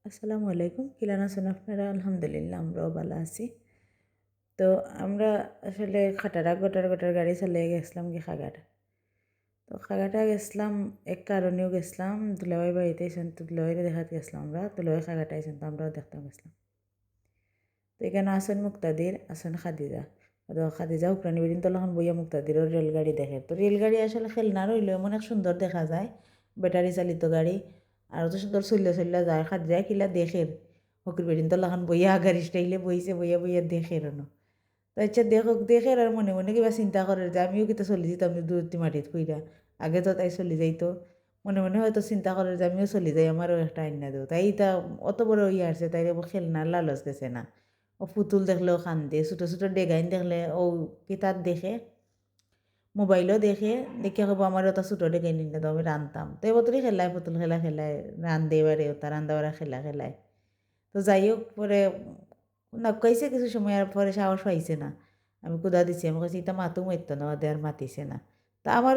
আসসালামু আলাইকুম। কিরান আছেন আপনারা? আলহামদুলিল্লাহ আমরাও ভালো আছি। তো আমরা আসলে গটার গাড়ি চালিয়ে গেছিলাম খাগার। তো খাগাটা গেছিলাম এক কারণেও গেছিলাম দুলাভাই বাড়িতে আইছেন, তো দুলাভাইরে দেখাতে গেছিলাম আমরা। দুলাভাই খাগাটা আইছেন, তো আমরাও দেখতে গেছিলাম। তো এখানে আছেন মুক্তাদির, আছেন খাদিজা। তো খাদিজা উকরানি বেদিন তখন বইয়া মুক্তাদিরও রেলগাড়ি দেখে। তো রেলগাড়ি আসলে খেলনা রইলেও অনেক সুন্দর দেখা যায়, ব্যাটারি চালিত গাড়ি। আর অত সুন্দর চল্লা যায়, খাদিজা কিলা দেখে ফকির বেদিন তখন বইয়া গাড়ি স্টাইলে বইছে, বইয়া বইয়া দেখে রনো। তো আচ্ছা দেখো দেখে আর মনে মনে কিবা চিন্তা করে যে আমিও কিতা চলি যেতাম দূরতি মাটিত কইরা। আগে তো তাই চলি যাইতো, মনে মনে হয়তো চিন্তা করে যে আমিও চলি যাই, আমারও একটা আইনা দেও। তাই তা অত বড় ইয়ে আসছে, তাই খেলনার লালচ গেছে না। ও পুতুল দেখলেও কান্দে, ছোটো ছোটো ডেগাইন দেখলে ও কিতাব দেখে, মোবাইলও দেখে, দেখে কব আমার ওটা ছোটো ডেগাইন নিয়ে তো আমি রানতাম। তো এবতরে খেলায়, পুতুল খেলা খেলায়, রান্ধে এবারে ওটা রান্ধা বাড়া খেলা খেলায়। তো যাই হোক পরে নকাইছে কিছু সময়, আর পরে সাহস পাইছে না। আমি কুদা দিছি, আমি কাছে ইতা মাতুম মারতো না, ওদের আর মাতিছে না। তা আমার